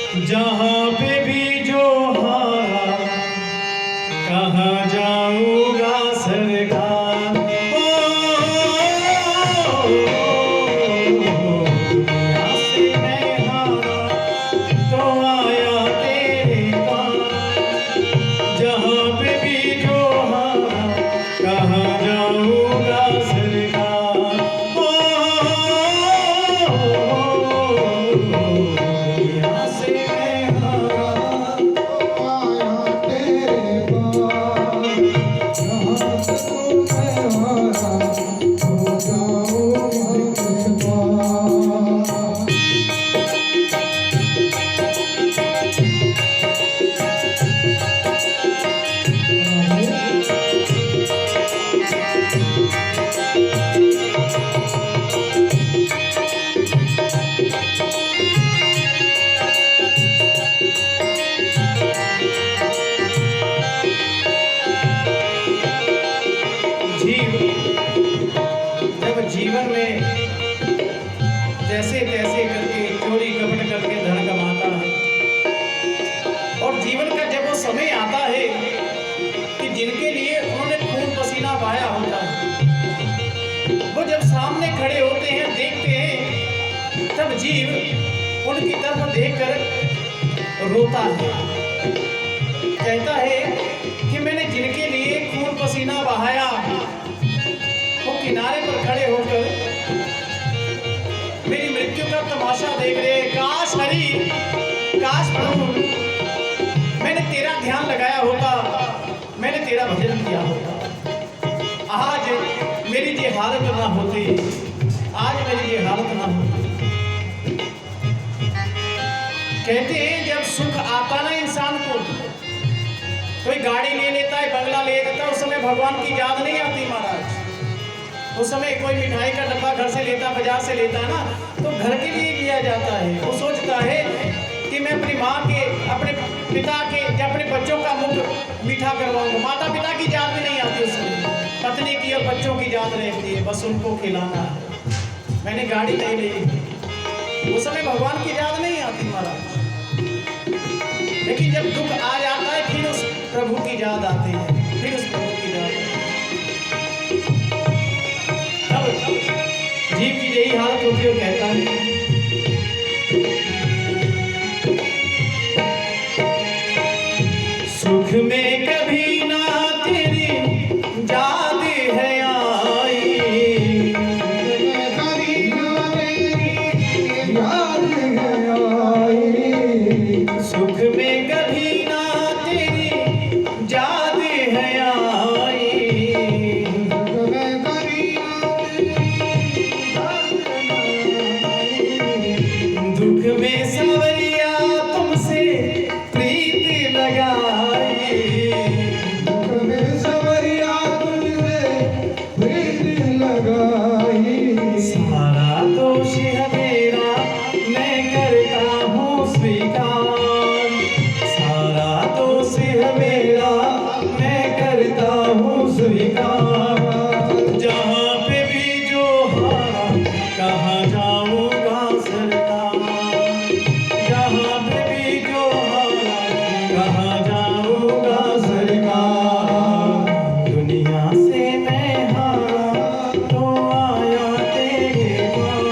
जहाँ पे भी जो हारा कहाँ जाऊँगा सरकार। दुनिया से मैं हारा तो आया तेरे पास। जहाँ पे भी जो हारा कहाँ जाऊँगा सरकार। दुनिया से मैं हारा तो आया तेरे पास। जहाँ तक मैं हारा तो जाऊँगा तेरे पास। जब जीवन में जैसे तैसे करके चोरी कपट करके धन कमाता है और जीवन का जब वो समय आता है कि जिनके लिए उन्होंने खून पसीना बहाया होता है, वो जब सामने खड़े होते हैं, देखते हैं, तब जीव उनकी तरफ देखकर रोता है, कहता है कि मैंने जिनके लिए खून पसीना बहाया वो किनारे पर खड़े होकर मेरी मृत्यु का तमाशा देख रहे। काश हरि, काश प्रभु, मैंने तेरा ध्यान लगाया होता, मैंने तेरा भजन किया होता, आज मेरी ये हालत ना होती, आज मेरी ये हालत ना होती। कहते हैं जब सुख आता ना इंसान को, कोई गाड़ी ले लेता है, बंगला ले लेता है, उस समय भगवान की याद नहीं आती महाराज। उस समय कोई मिठाई का डब्बा घर से लेता, बाजार से लेता है ना, तो घर के लिए लिया जाता है। वो सोचता है कि मैं अपनी माँ के, अपने पिता के या अपने बच्चों का मुख मीठा करवाऊंगा। माता पिता की याद भी नहीं आती, उसमें पत्नी की और बच्चों की याद रहती है, बस उनको खिलाना है। मैंने गाड़ी नहीं ली, उस समय भगवान की याद नहीं आती महाराज। लेकिन जब दुख आ जाता है फिर उस प्रभु की याद आती है, फिर उस प्रभु की याद आती है। जीव की यही हालत होती है, कहता है सुख में कभी ना तेरी याद है आई, कभी ना तेरी याद है आई, सुख में कभी ना तेरी याद है आई, दुख में सवरिया तुमसे प्रीत लगाई, दुख में सवरिया तुमसे प्रीत लगाई, सारा दोष है मेरा मैं करता हूँ स्वीकार, सारा दोष है मेरा मैं करता हूँ स्वीकार। जहाँ पे भी जो हारा कहाँ जाऊँगा सरकार, जहाँ पे भी जो हारा कहाँ जाऊँगा सरकार। दुनिया से मैं हारा तो आया तेरे पास,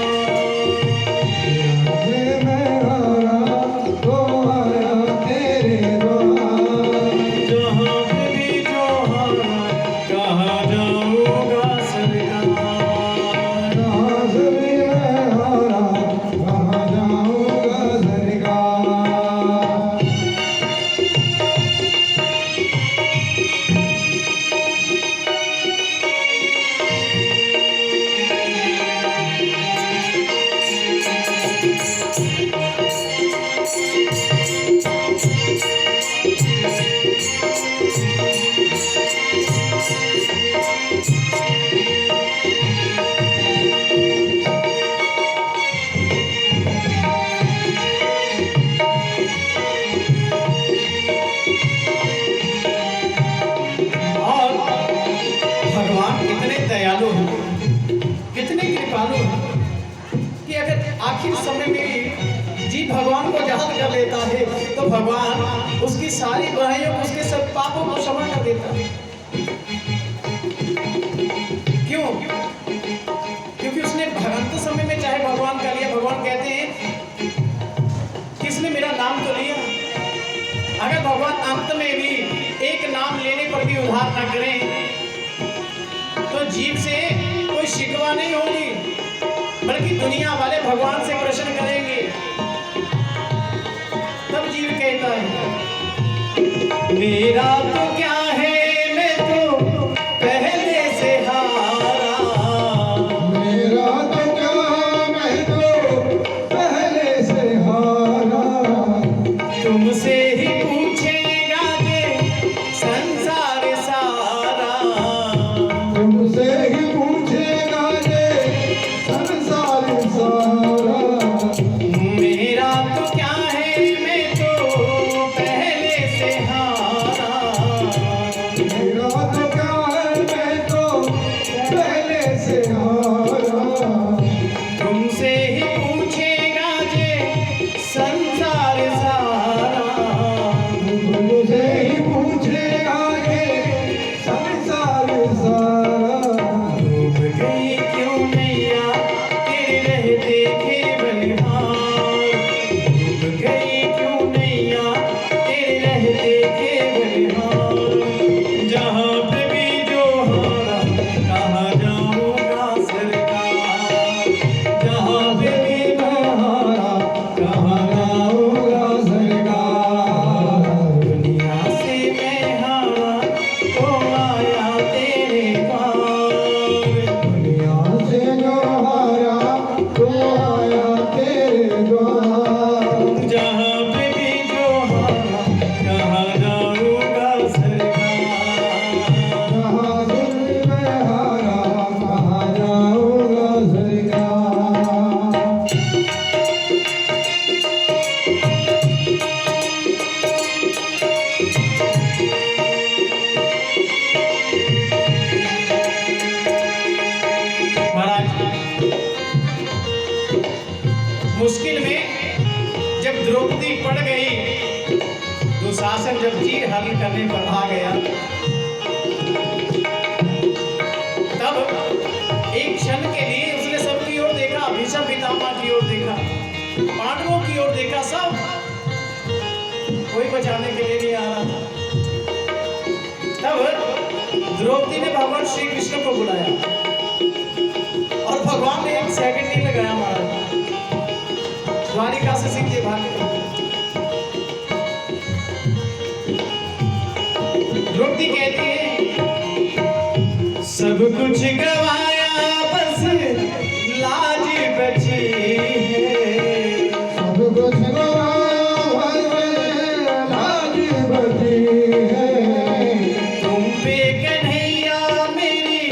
दुनिया से मैं हारा तो आया तेरे पास। जहाँ पे भी जो हारा कहाँ जाऊँगा सरकार, जहाँ से भी मैं हारा कहाँ जाऊँगा सरकार। आखिर समय में जीव भगवान को याद कर लेता है भगवान उसकी सारी बुराइयों को, उसके सब पापों को क्षमा कर देता। क्यों? क्योंकि उसने अंत समय में चाहे भगवान का लिया। भगवान कहते हैं किसने मेरा नाम तो लिया। अगर भगवान अंत में भी एक नाम लेने पर भी उद्धार न करें तो जीव से कोई शिकवा नहीं होगी, बल्कि दुनिया वाले भगवान से प्रश्न करेंगे। तब जीव कहता है मेरा तो क्या है, मैं तो पहले से हारा। मेरा तो क्या, मैं तो पहले से हारा। तुमसे ही पूछेगा ये संसार सारा। तुमसे ही पूछेगा ये संसार सारा। मेरा तो क्या है, मैं तो पहले से हारा। मेरा तो क्या है, मैं तो पहले से हारा। तुमसे ही पूछेगा ये संसार सारा। तुमसे ही पूछेगा ये संसार सारा। डूब गई क्यों नैया तेरे रहते के बलिहार। डूब गई क्यों नैया तेरे रहते के बलिहार। जहाँ पे भी जो हारा कहाँ जाऊँगा सरकार। जहाँ पे भी मैं हारा कहाँ जाऊँगा सरकार। दुनिया से मैं हारा तो आया तेरे पार। दुनिया से जो हारा तो आया तेरे द्वार। जहाँ पे भी जो हारा कहाँ जाऊँगा सरकार। जहाँ से मैं हारा कहाँ जाऊँगा सरकार। महाराज मुश्किल में जब द्रौपदी पड़ गई, दुशासन जब चीर हरण करने पर आ गया, तब एक क्षण के लिए उसने सबकी ओर देखा। भीष्म पितामह की ओर देखा, पांडवों की ओर देखा। सब कोई बचाने के लिए नहीं आ रहा था। तब द्रौपदी ने भगवान श्री कृष्ण को बुलाया और भगवान ने एक सेकंड नहीं लगाया। महाराज द्वारिका से सीधे भागे। द्रौपदी कहती है सब कुछ गवाया बस लाज बची है। सब कुछ गवाया भले लाज बची है। तुम पे कन्हैया मेरी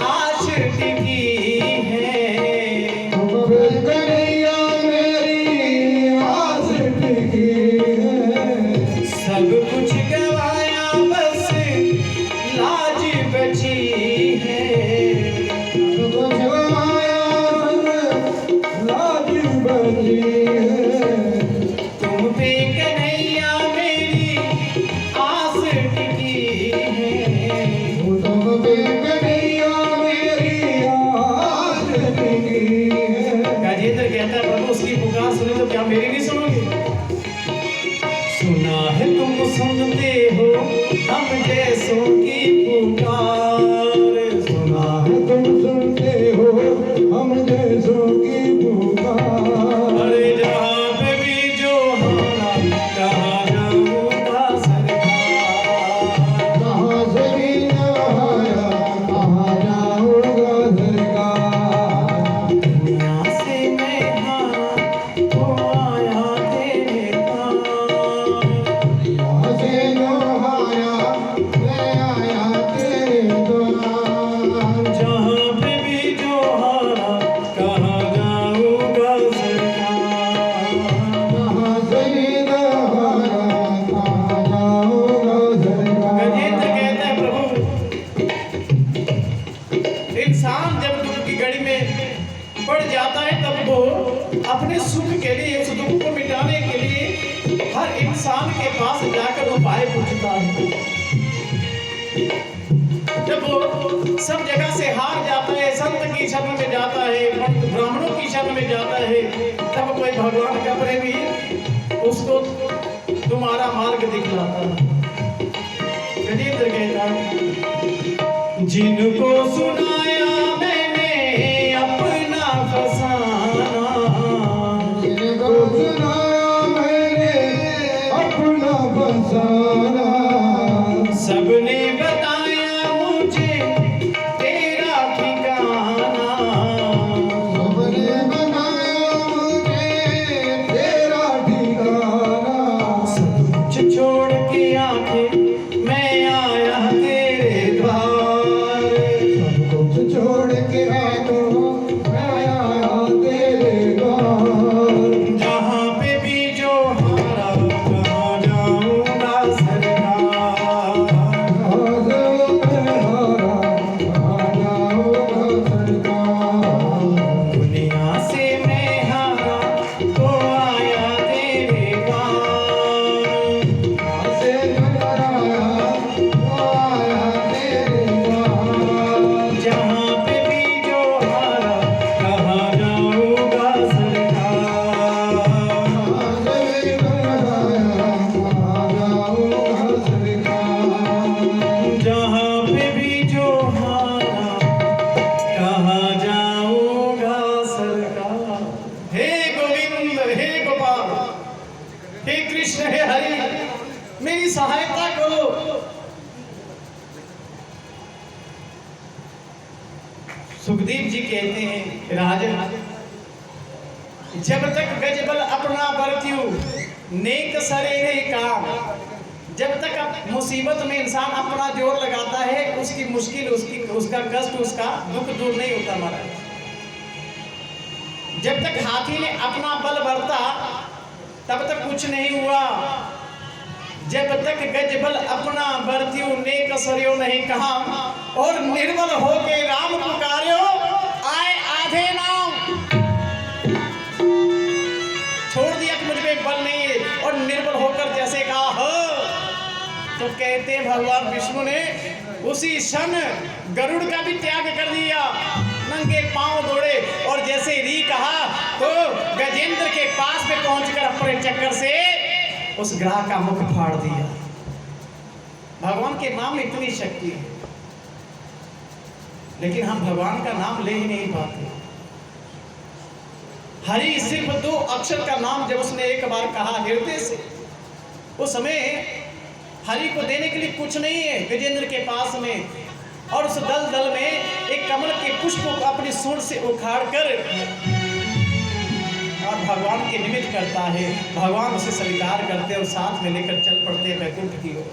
आश टिकी है। तुम पे कन्हैया मेरी आस टिकी है। सब कुछ गवाया बस लाज बची है। सब कुछ गवाया लाज बची है। तुम पे कन्हैया मेरी आस टिकी है। तुम पे कन्हैया मेरी आस टिकी है। गाजेंद्र कहता है प्रभु उसकी पुकार सुने तो क्या मेरी नहीं सुनोगे। सुना है तुम सुनते हो हम जैसों की पुकार। सुना है तुम सुनते हो हम जैसों की पुकार। अरे जहाँ पे भी जो हारा कहाँ जाऊँगा सरकार। कहाँ से भी न आया कहाँ जाऊँगा सरकार। दुनिया से मैं हारा तो आया तेरे पार। यहाँ से जो आया मैं आया इंसान के पास जाकर उपाय पूछता है। जब वो सब जगह से हार जाता है, संत की शरण में जाता है, ब्राह्मणों की शरण में जाता है, तब कोई भगवान का प्रेमी उसको तुम्हारा मार्ग दिखलाता है। गजेंद्र कहता है, जिनको सुनाया मैंने अपना फसाना, जिनको सुनाया मैंने अपना फसाना, सबने बताया मुझे तेरा ठिकाना, सबने बताया मुझे तेरा ठिकाना, सब कुछ छोड़ के आके मैं आया तेरे द्वार, सब कुछ छोड़ के आया मैं आया तेरे द्वार, जहाँ पे भी जो हारा कहाँ जाऊंगा सरकार, दुनिया से मैं हारा तो आया तेरे द्वार, जहाँ पे भी जो हारा कहाँ जाऊंगा सरकार, जहाँ पे भी जो हारा कहाँ जाऊंगा सरकार। हे गोविंद, हे गोपाल, हे कृष्ण, हे हरि, मेरी सहायता करो। सुखदेव जी कहते हैं, राजन, जब तक गजबल अपना बरत्यु नेक सरे नहीं काम, जब तक अब मुसीबत में इंसान अपना जोर लगाता है, उसकी मुश्किल, उसका कष्ट, उसका दुख दूर नहीं होता महाराज। जब तक हाथी ने अपना बल बरता तब तक कुछ नहीं हुआ, जब तक गजबल अपना बरत्यु नेक सरयो नहीं कहा, और निर्बल होके राम पुकार्यो आए आधे नाम, छोड़ दिया कि मुझ में बल नहीं है, और निर्बल होकर जैसे कहा हो, तो कहते हैं भगवान विष्णु ने उसी क्षण गरुड़ का भी त्याग कर दिया, नंगे पांव दौड़े, और जैसे री कहा तो गजेंद्र के पास में पहुंचकर अपने चक्कर से उस ग्रह का मुख फाड़ दिया। भगवान के नाम में इतनी शक्ति है, लेकिन हम भगवान का नाम ले ही नहीं पाते। हरि सिर्फ 2 अक्षर का नाम जब उसने एक बार कहा हृदय से, उस समय हरि को देने के लिए कुछ नहीं है गजेंद्र के पास में, और उस दल में एक कमल के पुष्प को अपनी सूंड से उखाड़कर और भगवान के निमित्त करता है। भगवान उसे स्वीकार करते और साथ में लेकर चल पड़ते वैकुंठ की ओर।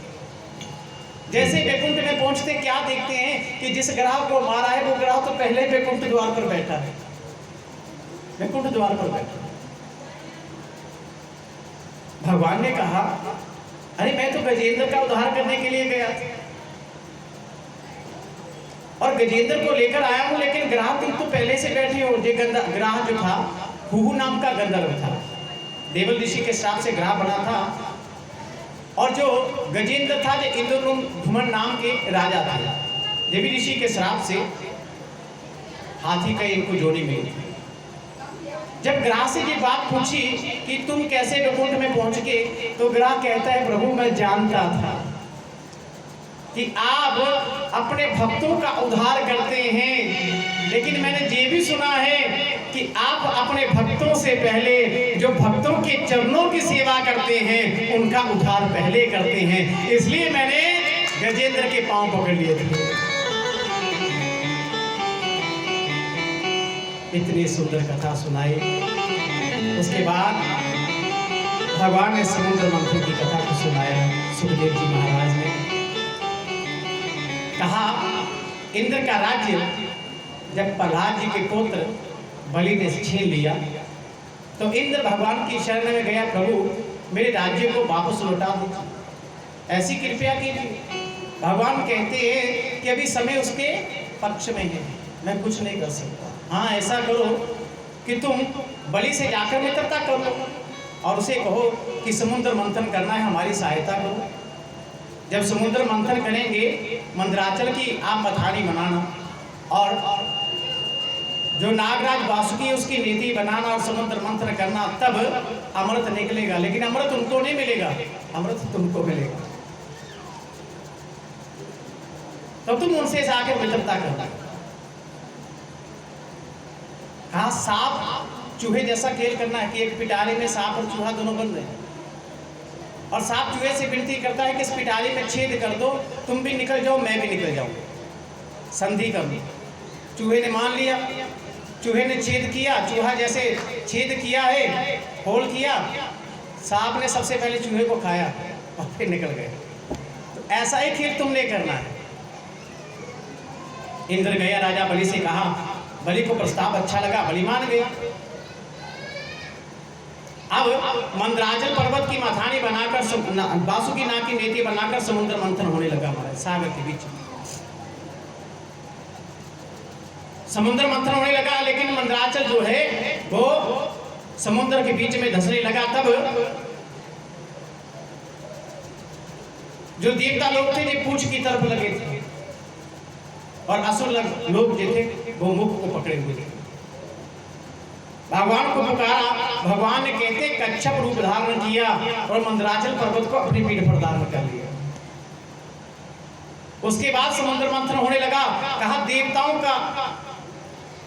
जैसे वैकुंठ में पहुंचते क्या देखते हैं कि जिस ग्रह को मारा है वो ग्रह तो पहले ही वैकुंठ द्वार पर बैठा है, वैकुंठ द्वार पर बैठा। भगवान ने कहा, अरे मैं तो गजेंद्र का उद्धार करने के लिए गया था और गजेंद्र को लेकर आया हूं, लेकिन ग्रह तुम तो पहले से बैठे हो। ये ग्रह जो था हुहु नाम का गंधर्व था, देवल ऋषि के श्राप से ग्रह बना था, और जो गजेंद्र था जो इंद्रधुमन नाम के राजा था, देवी ऋषि के श्राप से हाथी का इनको जोड़ी मिली। जब ग्रह से ये बात पूछी कि तुम कैसे वैकुंठ में पहुंच गए, तो ग्रह कहता है, प्रभु मैं जानता था कि आप अपने भक्तों का उद्धार करते हैं, लेकिन मैंने ये भी सुना है कि आप अपने भक्तों से पहले जो भक्तों के चरणों की सेवा करते हैं उनका उद्धार पहले करते हैं, इसलिए मैंने गजेंद्र के पांव पकड़ लिए थे। इतनी सुंदर कथा सुनाई। उसके बाद भगवान ने समुद्र मंथन की कथा को सुनाया। सुखदेव जी महाराज ने कहा, इंद्र का राज्य जब प्रहलाद जी के पुत्र बलि ने छीन लिया तो इंद्र भगवान की शरण में गया, प्रभु मेरे राज्य को वापस लौटा दो, ऐसी कृपया कीजिए। भगवान कहते हैं कि अभी समय उसके पक्ष में है, मैं कुछ नहीं कर सकता। हाँ, ऐसा करो कि तुम बलि से जाकर मित्रता कर लो और उसे कहो कि समुद्र मंथन करना है, हमारी सहायता करो। जब समुद्र मंथन करेंगे, मंदराचल की आप मथानी बनाना और जो नागराज वासुकी उसकी नीति बनाना और समुद्र मंथन करना, तब अमृत निकलेगा। लेकिन अमृत उनको नहीं मिलेगा, अमृत तुमको मिलेगा। तो तुम उनसे जाके मित्रता करना। कहा सांप चूहे जैसा खेल करना है कि एक पिटारे में सांप और चूहा दोनों बन रहे हैं, और सांप चूहे से विनती करता है कि इस पिटारे में छेद कर दो, तुम भी निकल जाओ, मैं भी निकल जाऊं, संधि कर दो। चूहे ने मान लिया, चूहे ने छेद किया, चूहा जैसे छेद किया है, होल किया, सांप ने सबसे पहले चूहे को खाया और फिर निकल गए। तो ऐसा ही खेल तुमने करना है। इंद्र गया, राजा बलि से कहा, बलि को प्रस्ताव अच्छा लगा, बलि मान गया। अब मंदराचल पर्वत की मथानी बनाकर वासुकी नाग की नेति बनाकर समुद्र मंथन होने लगा। हमारे सागर के बीच समुद्र मंथन होने लगा, लेकिन मंदराचल जो है वो समुद्र के बीच में धंसने लगा। तब जो देवता लोग थे जो पूंछ की तरफ लगे थे और असुर लोग जो थे वो मुख को पकड़े हुए थे। भगवान को पुकारा, भगवान ने कहते कच्छप रूप धारण किया और मंदराचल पर्वत को अपनी पीठ पर धारण कर लिया। उसके बाद समुद्र मंथन होने लगा। कहा देवताओं का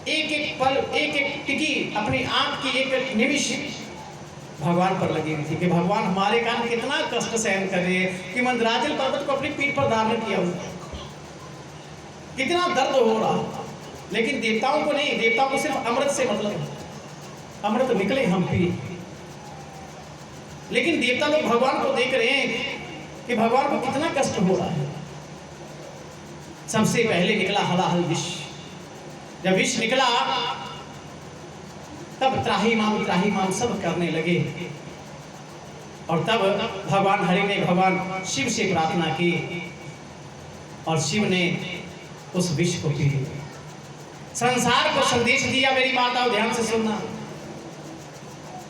एक एक पल, एक एक टिकी, अपनी आंख की एक निमिष भगवान पर लगी हुई थी कि भगवान हमारे कारण कितना कष्ट सहन कर रहे हैं कि मंदराचल पर्वत को अपनी पीठ पर धारण किया हुआ, कितना दर्द हो रहा। लेकिन देवताओं को नहीं, देवताओं को सिर्फ अमृत से मतलब है, अमृत निकले हम पी। लेकिन देवता लोग भगवान को देख रहे हैं कि भगवान को कितना कष्ट हो रहा है। सबसे पहले निकला हलाहल विष। जब विष निकला तब त्राहिमाम सब करने लगे, और तब भगवान हरि ने भगवान शिव से प्रार्थना की और शिव ने उस विष को पी लिया। संसार को संदेश दिया। मेरी माताओं ध्यान से सुनना,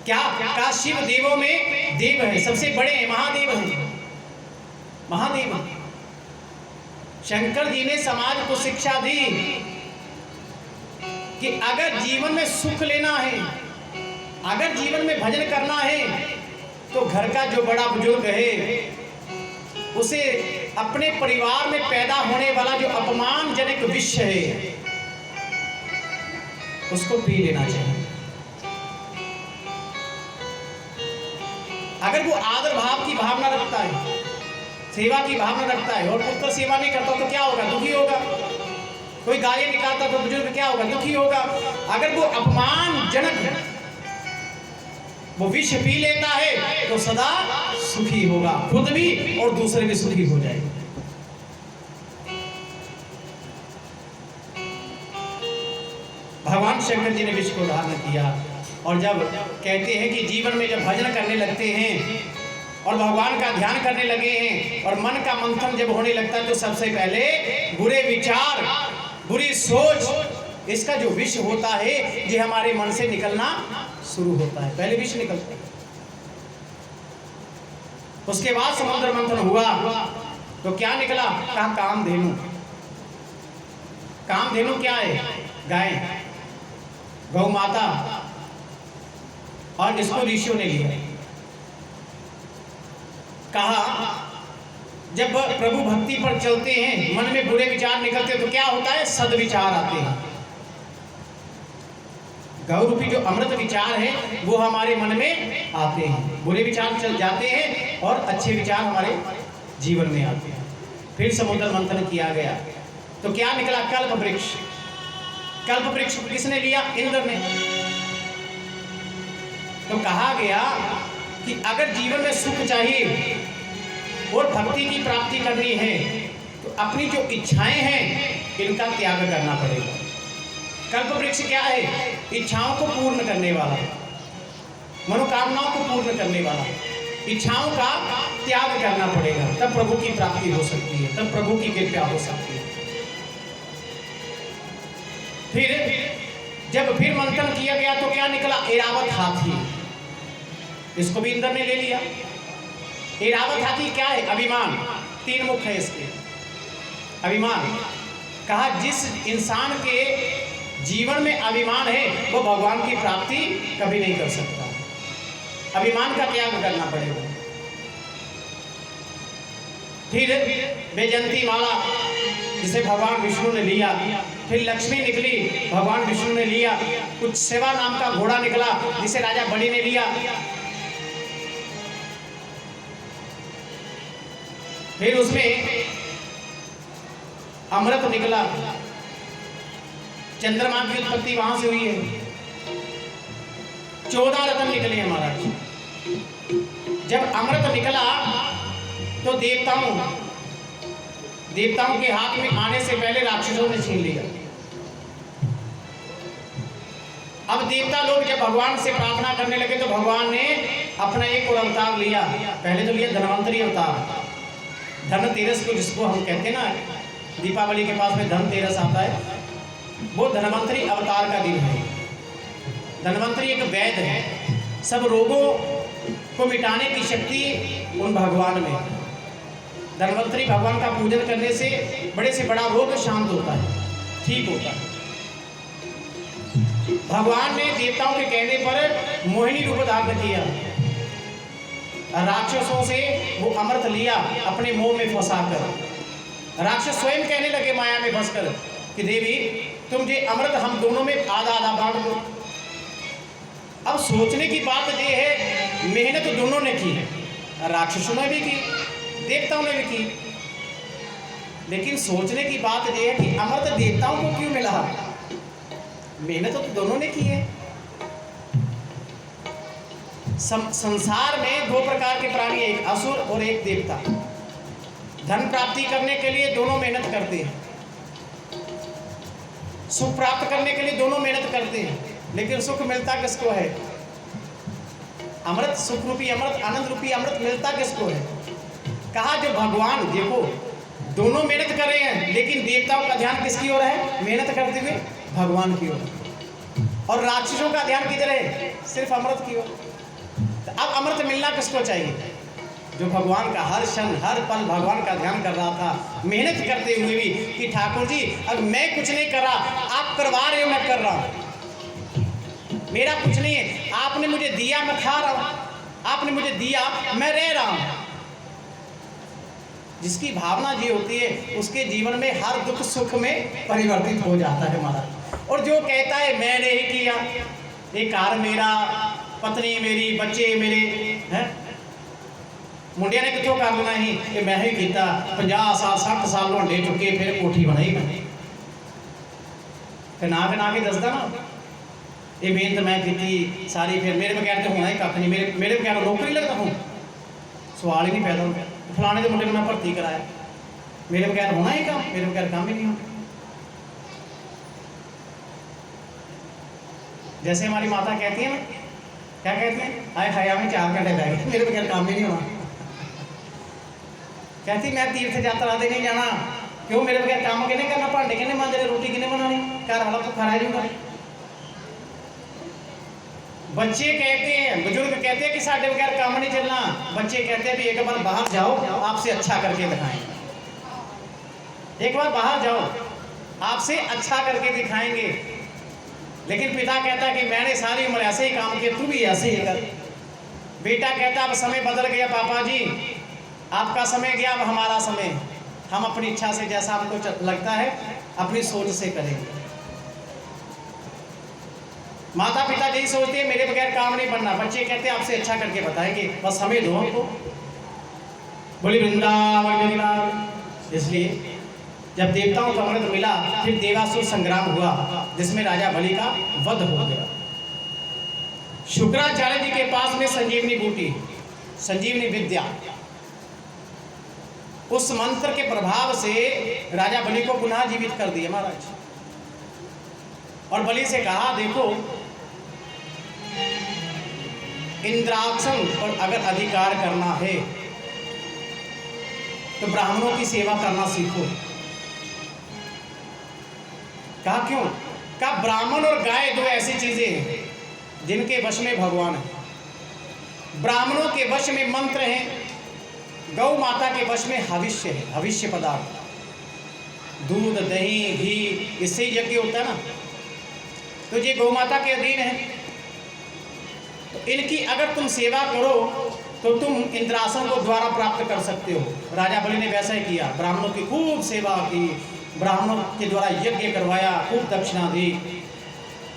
क्या का शिव देवों में देव है, सबसे बड़े हैं, महादेव हैं, महादेव। शंकर जी ने समाज को शिक्षा दी कि अगर जीवन में सुख लेना है, अगर जीवन में भजन करना है, तो घर का जो बड़ा बुजुर्ग है उसे अपने परिवार में पैदा होने वाला जो अपमानजनक विष है उसको पी लेना चाहिए। अगर वो आदर भाव की भावना रखता है, सेवा की भावना रखता है, और पुत्र सेवा नहीं करता तो क्या होगा, दुखी होगा। कोई गालियां निकालता तो बुजुर्ग क्या होगा, दुखी होगा। अगर वो अपमानजनक वो विष पी लेता है तो सदा सुखी होगा, खुद भी और दूसरे भी सुखी हो जाएंगे। भगवान शंकर जी ने विष को धारण किया, और जब कहते हैं कि जीवन में जब भजन करने लगते हैं और भगवान का ध्यान करने लगे हैं और मन का मंथन जब होने लगता है, तो सबसे पहले बुरे विचार, बुरी सोच, इसका जो विष होता है ये हमारे मन से निकलना शुरू होता है। पहले विष निकलता है, उसके बाद समुद्र मंथन हुआ तो क्या निकला, कहा कामधेनु। कामधेनु क्या है, गाय, गौ माता, और इसको ऋषियों ने लिया। कहा जब प्रभु भक्ति पर चलते हैं, मन में बुरे विचार निकलते हैं तो क्या होता है, सद्विचार आते हैं। गौ रूपी जो अमृत विचार है वो हमारे मन में आते हैं, बुरे विचार चल जाते हैं और अच्छे विचार हमारे जीवन में आते हैं। फिर समुद्र मंथन किया गया तो क्या निकला, कल्प वृक्ष। कल्प वृक्ष किसने लिया, इंद्र ने। तो कहा गया कि अगर जीवन में सुख चाहिए और भक्ति की प्राप्ति करनी है तो अपनी जो इच्छाएं हैं इनका त्याग करना पड़ेगा। कल्प वृक्ष क्या है, इच्छाओं को पूर्ण करने वाला, मनोकामनाओं को पूर्ण करने वाला। इच्छाओं का त्याग करना पड़ेगा, तब प्रभु की प्राप्ति हो सकती है, तब प्रभु की कृपा हो सकती है। फिर जब फिर मंथन किया गया तो क्या निकला, ऐरावत हाथी। इसको भी इंद्र ने ले लिया। इरावत हाथी क्या है? अभिमान। 3 मुख है इसके। अभिमान कहा जिस इंसान के जीवन में अभिमान है वो भगवान की प्राप्ति कभी नहीं कर सकता। अभिमान का त्याग करना पड़ेगा। फिर वैजयंती माला जिसे भगवान विष्णु ने लिया, फिर लक्ष्मी निकली, भगवान विष्णु ने लिया। कुछ सेवा नाम का घोड़ा निकला जिसे राजा बलि ने लिया। फिर उसमें अमृत निकला। चंद्रमा की उत्पत्ति वहां से हुई है। 14 रत्न निकले हैं महाराज। जब अमृत निकला तो देवताओं के हाथ में आने से पहले राक्षसों ने छीन लिया। अब देवता लोग जब भगवान से प्रार्थना करने लगे तो भगवान ने अपना एक और अवतार लिया। पहले तो लिया धनवंतरी अवतार। धनतेरस को जिसको हम कहते हैं ना, दीपावली के पास में धनतेरस आता है, वो धनवंतरी अवतार का दिन है। धनवंतरी एक वैद्य है। सब रोगों को मिटाने की शक्ति उन भगवान में। धनवंतरी भगवान का पूजन करने से बड़े से बड़ा रोग शांत होता है, ठीक होता है। भगवान ने देवताओं के कहने पर मोहिनी रूप धारण किया। राक्षसों से वो अमृत लिया अपने मुंह में फंसाकर। राक्षस स्वयं कहने लगे माया में फंसकर कि देवी तुम ये अमृत हम दोनों में आधा आधा बांट दो। अब सोचने की बात ये है, मेहनत दोनों ने की है, राक्षसों ने भी की, देवताओं ने भी की, लेकिन सोचने की बात ये है कि अमृत देवताओं को क्यों मिला? मेहनत तो दोनों ने की है। संसार में 2 प्रकार के प्राणी, एक असुर और एक देवता। धन प्राप्ति करने के लिए दोनों मेहनत करते हैं, सुख प्राप्त करने के लिए दोनों मेहनत करते हैं, लेकिन सुख मिलता किसको है? अमृत, सुख रूपी अमृत, आनंद रूपी अमृत मिलता किसको है? कहा जो भगवान, देखो दोनों मेहनत कर रहे हैं, लेकिन देवताओं का ध्यान किसकी ओर है? मेहनत करते हुए भगवान की ओर। और राक्षसों का ध्यान किधर है? सिर्फ अमृत की ओर। तो अब अमृत मिलना किसको चाहिए? जो भगवान का हर क्षण हर पल भगवान का ध्यान कर रहा था, मेहनत करते हुए भी कि ठाकुर जी अब मैं कुछ नहीं कर रहा, आप करवा रहे हो, मैं कर रहा हूँ, मेरा कुछ नहीं है, आपने मुझे दिया मैं खा रहा हूँ, आपने मुझे दिया मैं रह रहा हूँ। जिसकी भावना जी होती है उसके जीवन में हर दुख सुख में परिवर्तित हो जाता है महाराज। और जो कहता है मैंने ही किया, ये कार मेरा, पत्नी मेरी, बच्चे मेरे हैं, मुंडिया ने कितों कर लेना ही कि मैं ही किया, 50 साल 60 साल लोंडे चुके फिर कोठी बनाई मैं के दसदा ना, ये मेहनत मैं की सारी, फिर मेरे बगैर तो होना ही कख नहीं, मेरे बगैर नौकरी लगता हूँ, सवाल ही नहीं पैदा होता। फलाने के मुंडे ने मैं भर्ती कराया, मेरे बगैर होना ही काम, मेरे बगैर काम ही नहीं होता। जैसे हमारी माता कहती है ना, क्या कहती है, आए खाया में 4 घंटे बैठ गए, मेरे बगैर काम ही नहीं होना। कहती मैं तीर्थ यात्रा दे नहीं जाना, क्यों? मेरे बगैर काम किने करना, भांडे किने मांजने, रोटी किने बनानी, घर वाला तो खड़ा नहीं। बच्चे कहते हैं, बुजुर्ग कहते हैं कि साढ़े बगैर काम नहीं चलना, बच्चे कहते हैं भी एक बार बाहर जाओ, आपसे अच्छा करके दिखाएंगे, एक बार बाहर जाओ आपसे अच्छा करके दिखाएंगे। लेकिन पिता कहता है कि मैंने सारी उम्र ऐसे ही काम किया, तू भी ऐसे ही कर। बेटा कहता अब समय बदल गया पापा जी, आपका समय गया, अब हमारा समय, हम अपनी इच्छा से जैसा हमको लगता है अपनी सोच से करेंगे। माता पिता यही सोचते हैं मेरे बगैर काम नहीं बनना, बच्चे कहते हैं आपसे अच्छा करके बताएंगे, बस हमें दो हमको। बोली वृंदावन। इसलिए जब देवताओं को अमृत मिला, फिर देवासुर संग्राम हुआ जिसमें राजा बलि का वध हो गया। शुक्राचार्य जी के पास में संजीवनी बूटी, संजीवनी विद्या, उस मंत्र के प्रभाव से राजा बलि को पुनः जीवित कर दिया महाराज। और बलि से कहा देखो इंद्रासन पर अगर अधिकार करना है तो ब्राह्मणों की सेवा करना सीखो। कहा क्यों? कहा ब्राह्मण और गाय 2 ऐसी चीजें हैं जिनके वश में भगवान है। ब्राह्मणों के वश में मंत्र हैं, गौ माता के वश में हविष्य है, हविष्य पदार्थ, दूध दही घी, इससे ही यज्ञ होता है ना। तो ये गौ माता के अधीन है। तो इनकी अगर तुम सेवा करो तो तुम इंद्रासन को द्वारा प्राप्त कर सकते हो। राजा बलि ने वैसा ही किया, ब्राह्मणों की खूब सेवा की, ब्राह्मणों के द्वारा यज्ञ करवाया, खूब दक्षिणा दी।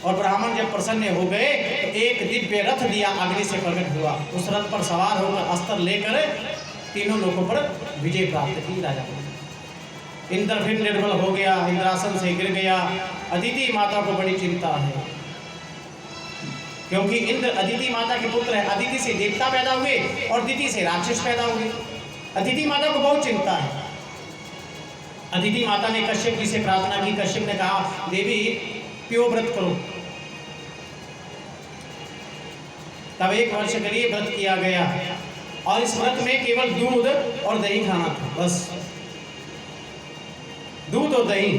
और ब्राह्मण जब प्रसन्न हो गए तो एक दिव्य रथ दिया, अग्नि से प्रकट हुआ। उस रथ पर सवार होकर अस्त्र लेकर तीनों लोगों पर विजय प्राप्त की राजा बलि। इंद्र फिर निर्बल हो गया, इंद्रासन से गिर गया। अदिति माता को बड़ी चिंता है, क्योंकि इंद्र अदिति माता के पुत्र है। अदिति से देवता पैदा हुए और दिति से राक्षस पैदा हुए। अदिति माता को बहुत चिंता है। अदिति माता ने कश्यप जी से प्रार्थना की। कश्यप ने कहा, देवी प्यो व्रत करो। तब 1 वर्ष के लिए व्रत किया गया और इस व्रत में केवल दूध और दही खाना था, बस दूध और दही।